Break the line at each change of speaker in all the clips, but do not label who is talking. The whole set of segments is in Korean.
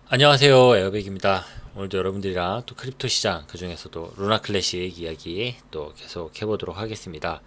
안녕하세요, 에어백입니다. 오늘도 여러분들이랑 또 크립토 시장, 그 중에서도 루나 클래식 이야기 또 계속 해보도록 하겠습니다.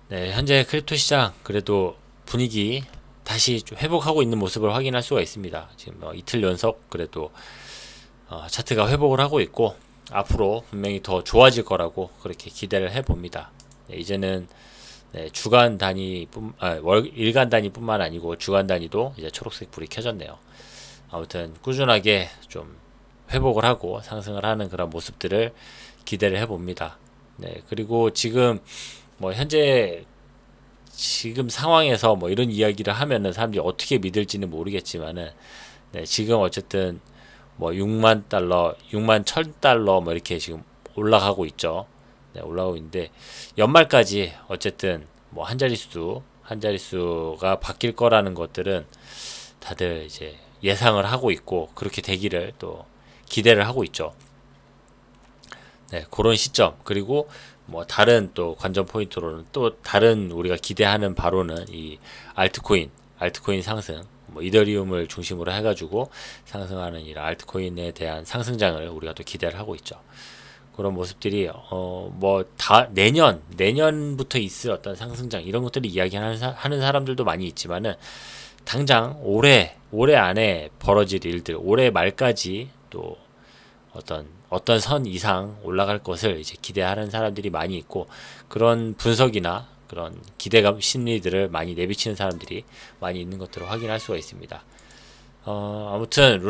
네, 현재 크립토 시장 그래도 분위기 다시 좀 회복하고 있는 모습을 확인할 수가 있습니다. 지금 이틀 연속 그래도 차트가 회복을 하고 있고 앞으로 분명히 더 좋아질 거라고 그렇게 기대를 해봅니다. 네, 이제는 네, 주간 단위 일간 단위뿐만 아니고 주간 단위도 이제 초록색 불이 켜졌네요. 아무튼 꾸준하게 좀 회복을 하고 상승을 하는 그런 모습들을 기대를 해봅니다. 네, 그리고 지금 현재 지금 상황에서 이런 이야기를 하면은 사람들이 어떻게 믿을지는 모르겠지만은 네, 지금 어쨌든 6만 달러, 6만 1,000달러 이렇게 지금 올라가고 있죠. 네, 올라가고 있는데 연말까지 어쨌든 한 자릿수가 바뀔 거라는 것들은 다들 이제 예상을 하고 있고 그렇게 되기를 또 기대를 하고 있죠. 네, 그런 시점 그리고 다른 또 관전 포인트로는 또 다른 우리가 기대하는 바로는 이 알트코인 상승 이더리움을 중심으로 해가지고 상승하는 이 알트코인에 대한 상승장을 우리가 또 기대를 하고 있죠. 그런 모습들이 다 내년부터 있을 어떤 상승장 이런 것들을 이야기하는 사람들도 많이 있지만은 당장 올해 안에 벌어질 일들, 올해 말까지 또 어떤 선 이상 올라갈 것을 이제 기대하는 사람들이 많이 있고 그런 분석이나 그런 기대감 심리들을 많이 내비치는 사람들이 많이 있는 것들을 확인할 수가 있습니다. 아무튼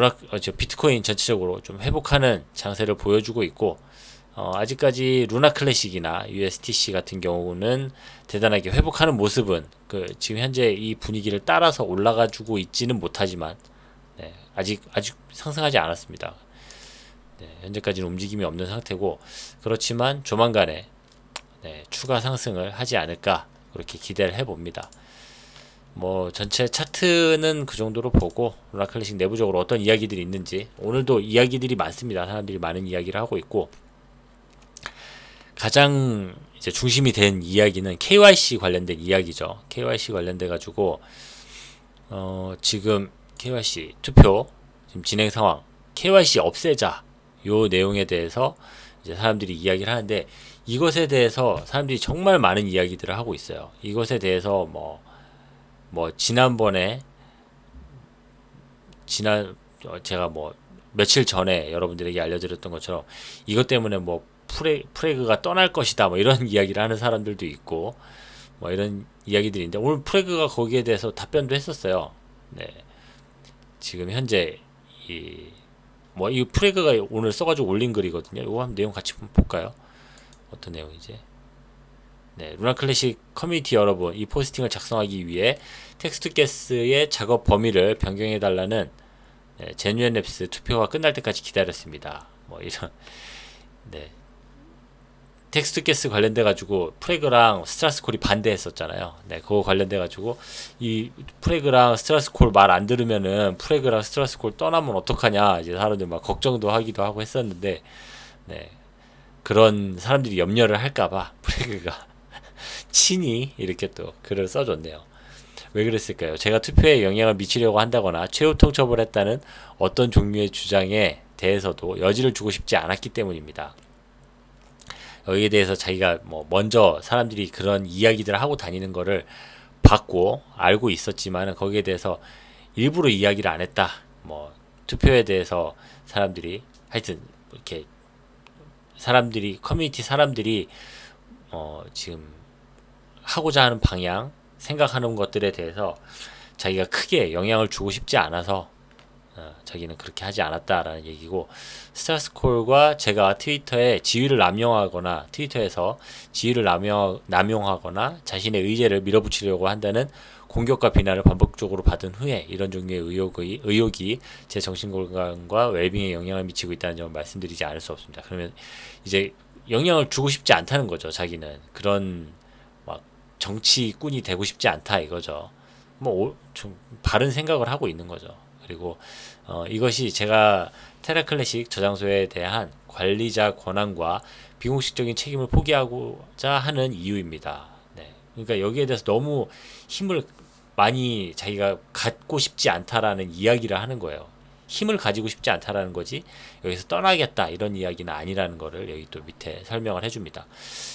비트코인 전체적으로 좀 회복하는 장세를 보여주고 있고 아직까지 루나 클래식이나 USTC 같은 경우는 대단하게 회복하는 모습은 지금 현재 이 분위기를 따라서 올라가주고 있지는 못하지만 네, 아직 상승하지 않았습니다. 네, 현재까지는 움직임이 없는 상태고 그렇지만 조만간에 네, 추가 상승을 하지 않을까 그렇게 기대를 해봅니다. 전체 차트는 그 정도로 보고 루나 클래식 내부적으로 어떤 이야기들이 있는지 오늘도 이야기들이 많습니다. 사람들이 많은 이야기를 하고 있고 가장 이제 중심이 된 이야기는 KYC 관련된 이야기죠. KYC 관련돼 가지고 지금 KYC 투표 지금 진행 상황, KYC 없애자 요 내용에 대해서 이제 사람들이 이야기를 하는데 이것에 대해서 사람들이 정말 많은 이야기들을 하고 있어요. 이것에 대해서 지난번에 제가 며칠 전에 여러분들에게 알려드렸던 것처럼 이것 때문에 프레그가 떠날 것이다 이런 이야기를 하는 사람들도 있고 이런 이야기들이 있는데 오늘 프레그가 거기에 대해서 답변도 했었어요. 네, 지금 현재 이 프레그가 오늘 써가지고 올린 글이거든요. 이거 한번 내용 같이 볼까요? 어떤 내용이지? 네, 루나 클래식 커뮤니티 여러분, 이 포스팅을 작성하기 위해 텍스트게스의 작업 범위를 변경해달라는 제뉴엔 랩스 투표가 끝날 때까지 기다렸습니다. 이런 네. 텍스트게스 관련돼 가지고 프레그랑 스트라스콜이 반대했었잖아요. 네, 그거 관련돼 가지고 이 프레그랑 스트라스콜 말 안 들으면은 프레그랑 스트라스콜 떠나면 어떡하냐 이제 사람들 막 걱정도 하기도 하고 했었는데 네, 그런 사람들이 염려를 할까봐 프레그가 친히 이렇게 또 글을 써줬네요. 왜 그랬을까요? 제가 투표에 영향을 미치려고 한다거나 최후 통첩을 했다는 어떤 종류의 주장에 대해서도 여지를 주고 싶지 않았기 때문입니다. 여기에 대해서 자기가 먼저 사람들이 그런 이야기들을 하고 다니는 거를 봤고 알고 있었지만 거기에 대해서 일부러 이야기를 안 했다. 투표에 대해서 사람들이 하여튼 이렇게 커뮤니티 사람들이 지금 하고자 하는 방향 생각하는 것들에 대해서 자기가 크게 영향을 주고 싶지 않아서 자기는 그렇게 하지 않았다라는 얘기고 스타스콜과 제가 트위터에서 지위를 남용하거나 자신의 의제를 밀어붙이려고 한다는 공격과 비난을 반복적으로 받은 후에 이런 종류의 의혹이 제 정신건강과 웰빙에 영향을 미치고 있다는 점을 말씀드리지 않을 수 없습니다. 그러면 이제 영향을 주고 싶지 않다는 거죠. 자기는 그런 정치꾼이 되고 싶지 않다 이거죠. 좀 바른 생각을 하고 있는 거죠. 그리고 이것이 제가 테라클래식 저장소에 대한 관리자 권한과 비공식적인 책임을 포기하고자 하는 이유입니다. 네. 그러니까 여기에 대해서 너무 힘을 많이 자기가 갖고 싶지 않다라는 이야기를 하는 거예요. 힘을 가지고 싶지 않다라는 거지 여기서 떠나겠다 이런 이야기는 아니라는 거를 여기 또 밑에 설명을 해줍니다.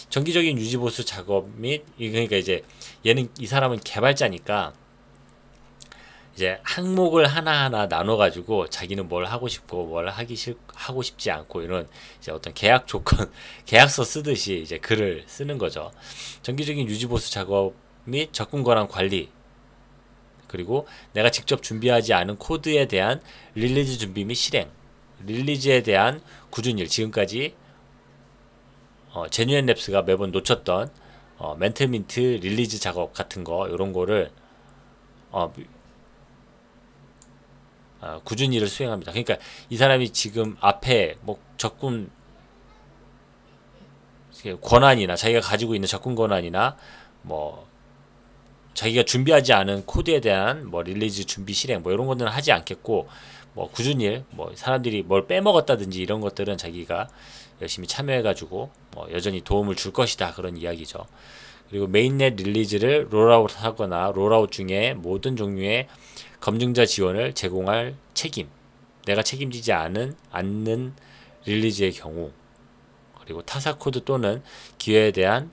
정기적인 유지보수 작업 및 그러니까 이제 얘는 이 사람은 개발자니까 이제 항목을 하나하나 나눠 가지고 자기는 뭘 하고 싶고 뭘 하고 싶지 않고 이런 이제 어떤 계약 조건 계약서 쓰듯이 이제 글을 쓰는 거죠. 정기적인 유지보수 작업 및 접근 권한 관리, 그리고 내가 직접 준비하지 않은 코드에 대한 릴리즈 준비 및 실행, 릴리즈에 대한 꾸준히 지금까지 제뉴엔 랩스가 매번 놓쳤던 멘틀민트 릴리즈 작업 같은 거 이런 거를 꾸준히를 수행합니다. 그러니까 이 사람이 지금 앞에 뭐 접근 권한이나 자기가 가지고 있는 접근 권한이나 뭐 자기가 준비하지 않은 코드에 대한 뭐 릴리즈 준비 실행 뭐 이런 것들은 하지 않겠고, 뭐 꾸준히 뭐 사람들이 뭘 빼먹었다든지 이런 것들은 자기가 열심히 참여해가지고 뭐 여전히 도움을 줄 것이다 그런 이야기죠. 그리고 메인넷 릴리즈를 롤아웃 하거나 롤아웃 중에 모든 종류의 검증자 지원을 제공할 책임, 내가 책임지지 않는 릴리즈의 경우, 그리고 타사 코드 또는 기회에 대한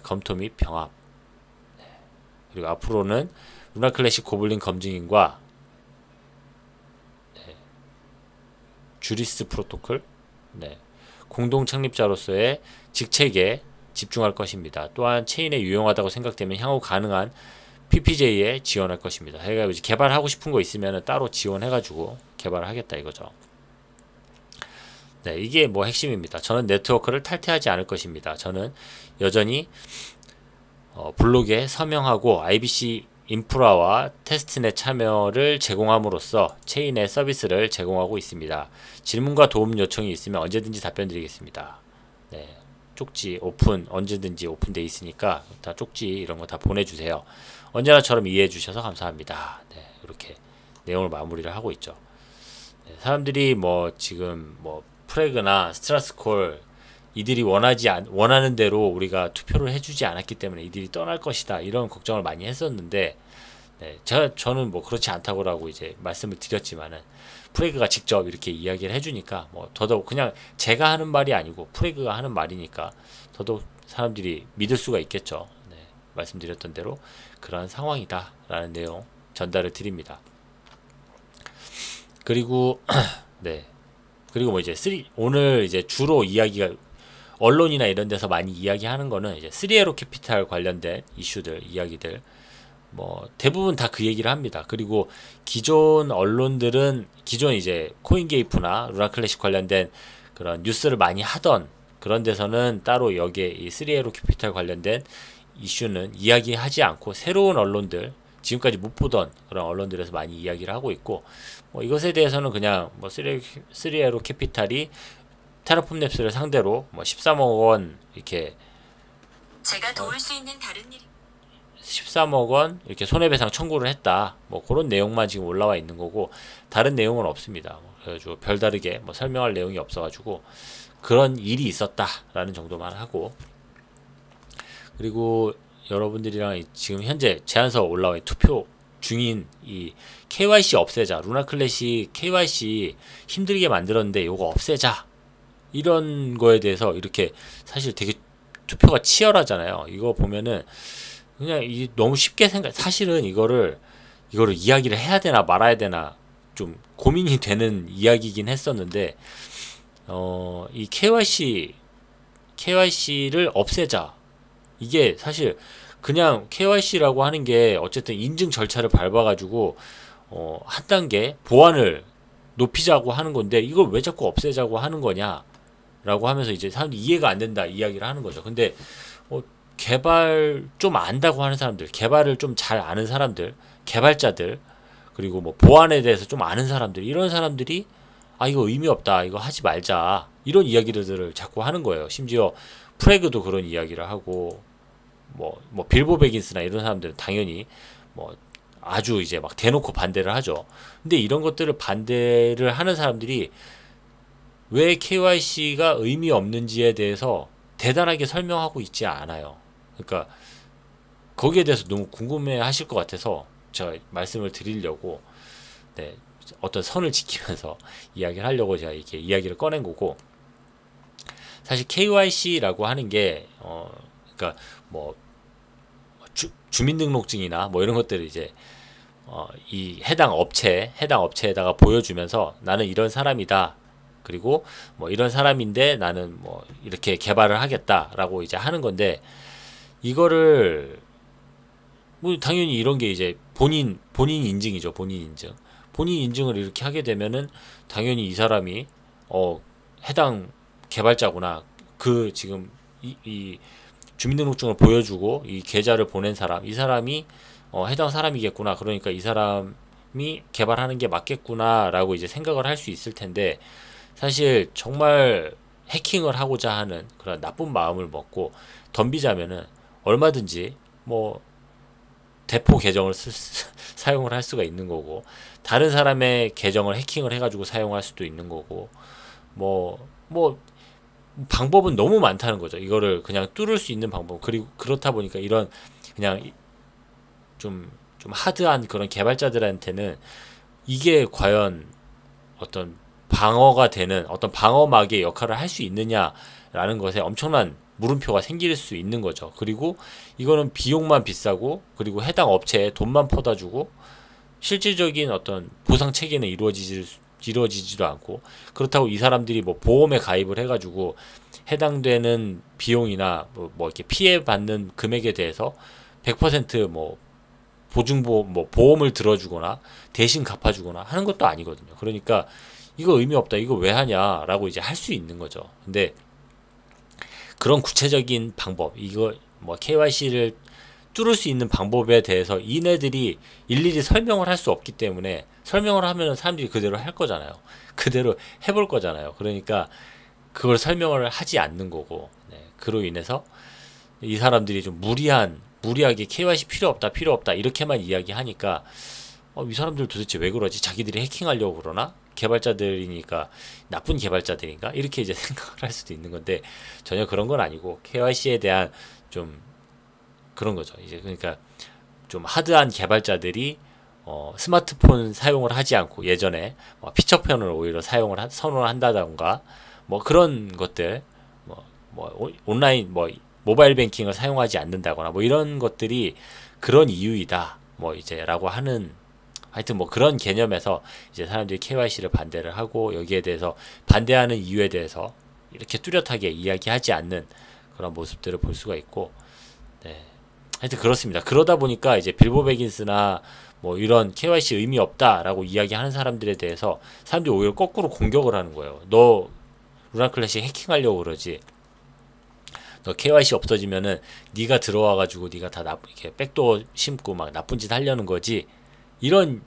검토 및 병합, 그리고 앞으로는 루나 클래식 고블린 검증인과 주리스 프로토콜 공동 창립자로서의 직책에 집중할 것입니다. 또한 체인에 유용하다고 생각되면 향후 가능한 PPJ에 지원할 것입니다. 그러니까 이제 개발하고 싶은 거 있으면 따로 지원해가지고 개발을 하겠다 이거죠. 네, 이게 뭐 핵심입니다. 저는 네트워크를 탈퇴하지 않을 것입니다. 저는 여전히 블록에 서명하고 IBC 인프라와 테스트넷 참여를 제공함으로써 체인의 서비스를 제공하고 있습니다. 질문과 도움 요청이 있으면 언제든지 답변 드리겠습니다. 네, 쪽지 오픈 언제든지 오픈돼 있으니까 다 쪽지 이런 거 다 보내주세요. 언제나처럼 이해해 주셔서 감사합니다. 네, 이렇게 내용을 마무리를 하고 있죠. 네, 사람들이 뭐 지금 뭐 프레그나 스트라스콜 이들이 원하는 대로 우리가 투표를 해주지 않았기 때문에 이들이 떠날 것이다 이런 걱정을 많이 했었는데, 네, 저는 뭐 그렇지 않다고라고 이제 말씀을 드렸지만은 프레그가 직접 이렇게 이야기를 해주니까 뭐 더더욱 그냥 제가 하는 말이 아니고 프레그가 하는 말이니까 더더욱 사람들이 믿을 수가 있겠죠. 네, 말씀드렸던 대로 그러한 상황이다 라는 내용 전달을 드립니다. 그리고 네, 그리고 뭐 이제 오늘 이제 주로 이야기가 언론이나 이런 데서 많이 이야기하는 거는 이제 3에로 캐피탈 관련된 이슈들, 이야기들 뭐 대부분 다 그 얘기를 합니다. 그리고 기존 언론들은 기존 이제 코인게이프나 루나 클래식 관련된 그런 뉴스를 많이 하던 그런 데서는 따로 여기에 이 3에로 캐피탈 관련된 이슈는 이야기하지 않고 새로운 언론들, 지금까지 못 보던 그런 언론들에서 많이 이야기를 하고 있고, 뭐 이것에 대해서는 그냥 뭐 3에로 캐피탈이 테라폼 랩스를 상대로 뭐 13억 원 이렇게
제가 도울 수 있는 다른 일
13억 원 이렇게 손해배상 청구를 했다. 뭐 그런 내용만 지금 올라와 있는 거고 다른 내용은 없습니다. 그래가지고 별다르게 뭐 설명할 내용이 없어가지고 그런 일이 있었다라는 정도만 하고, 그리고 여러분들이랑 지금 현재 제안서 올라와 투표 중인 이 KYC 없애자, 루나 클래식 KYC 힘들게 만들었는데 이거 없애자 이런 거에 대해서 이렇게 사실 되게 투표가 치열하잖아요. 이거 보면은 그냥 너무 쉽게 사실은 이거를 이야기를 해야 되나 말아야 되나 좀 고민이 되는 이야기긴 했었는데, 이 KYC를 없애자, 이게 사실 그냥 KYC라고 하는 게 어쨌든 인증 절차를 밟아가지고 한 단계 보안을 높이자고 하는 건데 이걸 왜 자꾸 없애자고 하는 거냐 라고 하면서 이제 사람들이 이해가 안 된다 이야기를 하는 거죠. 근데 개발 좀 안다고 하는 사람들, 개발을 좀 잘 아는 사람들, 개발자들, 그리고 뭐 보안에 대해서 좀 아는 사람들, 이런 사람들이 이거 의미 없다, 이거 하지 말자, 이런 이야기들을 자꾸 하는 거예요. 심지어 프레그도 그런 이야기를 하고, 뭐 빌보 베긴스나 이런 사람들은 당연히 뭐 아주 이제 막 대놓고 반대를 하죠. 근데 이런 것들을 반대를 하는 사람들이 왜 KYC가 의미 없는지에 대해서 대단하게 설명하고 있지 않아요. 그러니까 거기에 대해서 너무 궁금해 하실 것 같아서 제가 말씀을 드리려고, 네, 어떤 선을 지키면서 이야기를 하려고 제가 이렇게 이야기를 꺼낸 거고, 사실 KYC라고 하는 게 그러니까 뭐 주민등록증이나 뭐 이런 것들을 이제 이 해당 업체에다가 보여주면서 나는 이런 사람이다. 그리고 뭐 이런 사람인데 나는 뭐 이렇게 개발을 하겠다라고 이제 하는 건데, 이거를 뭐 당연히 이런 게 이제 본인 인증이죠. 본인 인증을 이렇게 하게 되면은 당연히 이 사람이 해당 개발자구나. 그 지금 이 주민등록증을 보여주고 이 계좌를 보낸 사람, 이 사람이 해당 사람이겠구나. 그러니까 이 사람이 개발하는 게 맞겠구나라고 이제 생각을 할 수 있을 텐데, 사실 정말 해킹을 하고자 하는 그런 나쁜 마음을 먹고 덤비자면은 얼마든지 뭐 대포 계정을 사용을 할 수가 있는 거고, 다른 사람의 계정을 해킹을 해가지고 사용할 수도 있는 거고, 뭐 방법은 너무 많다는 거죠. 이거를 그냥 뚫을 수 있는 방법. 그리고 그렇다 보니까 이런 그냥 좀 하드한 그런 개발자들한테는 이게 과연 어떤 방어가 되는 어떤 방어막의 역할을 할 수 있느냐라는 것에 엄청난 물음표가 생길 수 있는 거죠. 그리고 이거는 비용만 비싸고, 그리고 해당 업체에 돈만 퍼다주고 실질적인 어떤 보상 체계는 이루어지지도 않고, 그렇다고 이 사람들이 뭐 보험에 가입을 해가지고 해당되는 비용이나 뭐 이렇게 피해 받는 금액에 대해서 100%뭐 뭐 보험을 들어주거나 대신 갚아주거나 하는 것도 아니거든요. 그러니까 이거 의미 없다, 이거 왜 하냐라고 이제 할 수 있는 거죠. 근데 그런 구체적인 방법, 이거 뭐 KYC를 뚫을 수 있는 방법에 대해서 이네들이 일일이 설명을 할 수 없기 때문에, 설명을 하면 사람들이 그대로 할 거잖아요. 그대로 해볼 거잖아요. 그러니까 그걸 설명을 하지 않는 거고, 그로 인해서 이 사람들이 좀 무리하게 KYC 필요 없다 이렇게만 이야기하니까 이 사람들 도대체 왜 그러지? 자기들이 해킹하려고 그러나? 개발자들이니까 나쁜 개발자들인가? 이렇게 이제 생각을 할 수도 있는 건데, 전혀 그런 건 아니고 KYC에 대한 좀 그런 거죠. 이제 그러니까 좀 하드한 개발자들이 스마트폰 사용을 하지 않고 예전에 피처폰을 오히려 선호를 한다던가, 뭐 그런 것들, 온라인 모바일 뱅킹을 사용하지 않는다거나 뭐 이런 것들이 그런 이유이다. 뭐 이제라고 하는, 하여튼 뭐 그런 개념에서 이제 사람들이 KYC를 반대를 하고, 여기에 대해서 반대하는 이유에 대해서 이렇게 뚜렷하게 이야기하지 않는 그런 모습들을 볼 수가 있고, 하여튼 그렇습니다. 그러다 보니까 이제 빌보 베긴스나 뭐 이런 KYC 의미 없다라고 이야기하는 사람들에 대해서 사람들이 오히려 거꾸로 공격을 하는 거예요. 너 루나 클래식 해킹하려고 그러지? 너 KYC 없어지면은 네가 들어와가지고 네가 다 이렇게 백도어 심고 막 나쁜 짓 하려는 거지? 이런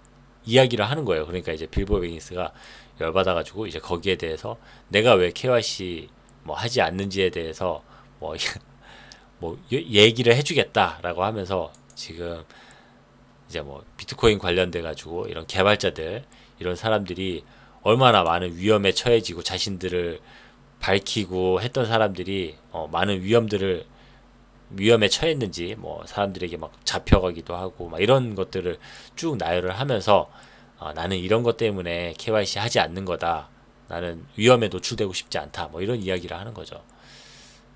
이야기를 하는 거예요. 그러니까 이제 빌보 베긴스가 열받아가지고 이제 거기에 대해서 내가 왜 KYC 뭐 하지 않는지에 대해서 뭐 얘기를 해주겠다라고 하면서, 지금 이제 뭐 비트코인 관련돼 가지고 이런 개발자들, 이런 사람들이 얼마나 많은 위험에 처해지고 자신들을 밝히고 했던 사람들이 많은 위험에 처했는지, 뭐 사람들에게 막 잡혀가기도 하고 막 이런 것들을 쭉 나열을 하면서 나는 이런 것 때문에 KYC 하지 않는 거다. 나는 위험에 노출되고 싶지 않다. 뭐 이런 이야기를 하는 거죠.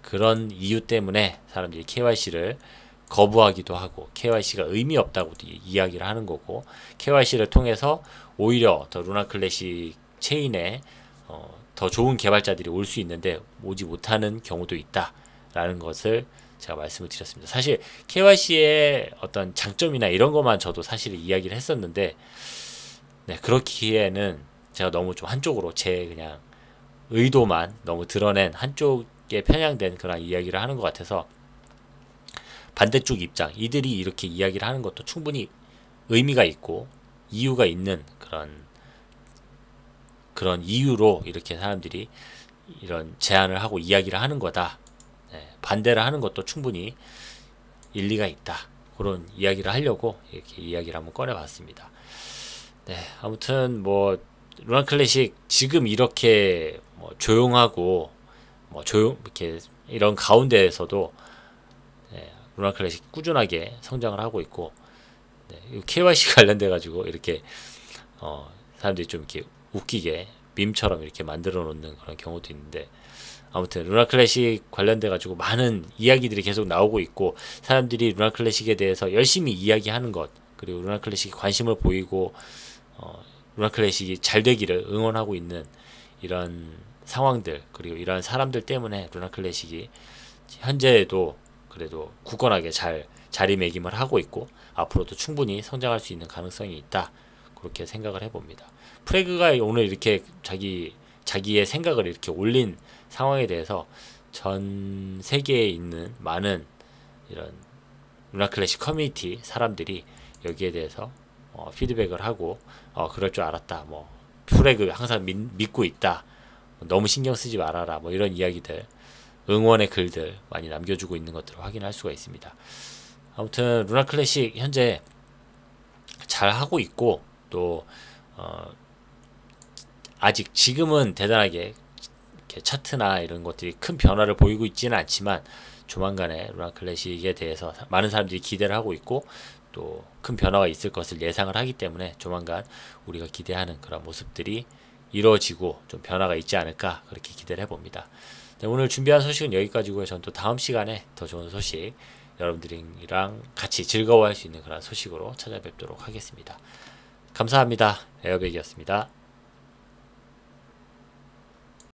그런 이유 때문에 사람들이 KYC를 거부하기도 하고, KYC가 의미 없다고 이야기를 하는 거고, KYC를 통해서 오히려 더 루나 클래식 체인에 더 좋은 개발자들이 올 수 있는데 오지 못하는 경우도 있다라는 것을 제가 말씀을 드렸습니다. 사실 KYC의 어떤 장점이나 이런 것만 저도 사실 이야기를 했었는데, 그렇기에는 제가 너무 좀 한쪽으로 제 그냥 의도만 너무 드러낸 한쪽에 편향된 그런 이야기를 하는 것 같아서, 반대쪽 입장, 이들이 이렇게 이야기를 하는 것도 충분히 의미가 있고 이유가 있는 그런 이유로 이렇게 사람들이 이런 제안을 하고 이야기를 하는 거다. 반대를 하는 것도 충분히 일리가 있다. 그런 이야기를 하려고 이렇게 이야기를 한번 꺼내봤습니다. 아무튼 뭐 루나 클래식 지금 이렇게 조용하고 이렇게 이런 가운데에서도 루나 클래식 꾸준하게 성장을 하고 있고, KYC 관련돼 가지고 이렇게 사람들이 좀 이렇게 웃기게 밈처럼 이렇게 만들어 놓는 그런 경우도 있는데, 아무튼 루나 클래식 관련돼 가지고 많은 이야기들이 계속 나오고 있고, 사람들이 루나 클래식에 대해서 열심히 이야기하는 것, 그리고 루나 클래식에 관심을 보이고 루나 클래식이 잘 되기를 응원하고 있는 이런 상황들, 그리고 이런 사람들 때문에 루나 클래식이 현재에도 그래도 굳건하게 잘 자리매김을 하고 있고, 앞으로도 충분히 성장할 수 있는 가능성이 있다, 그렇게 생각을 해봅니다. 프레그가 오늘 이렇게 자기의 생각을 이렇게 올린 상황에 대해서 전 세계에 있는 많은 이런 루나 클래식 커뮤니티 사람들이 여기에 대해서 피드백을 하고, 그럴 줄 알았다, 뭐 프레그 항상 믿고 있다, 너무 신경 쓰지 말아라, 뭐 이런 이야기들, 응원의 글들 많이 남겨주고 있는 것들을 확인할 수가 있습니다. 아무튼 루나 클래식 현재 잘 하고 있고, 또 아직 지금은 대단하게 이렇게 차트나 이런 것들이 큰 변화를 보이고 있지는 않지만, 조만간에 루나 클래식에 대해서 많은 사람들이 기대를 하고 있고, 또 큰 변화가 있을 것을 예상을 하기 때문에 조만간 우리가 기대하는 그런 모습들이 이루어지고 좀 변화가 있지 않을까, 그렇게 기대를 해봅니다. 네, 오늘 준비한 소식은 여기까지고요. 저는 또 다음 시간에 더 좋은 소식, 여러분들이랑 같이 즐거워할 수 있는 그런 소식으로 찾아뵙도록 하겠습니다. 감사합니다. 에어백이었습니다.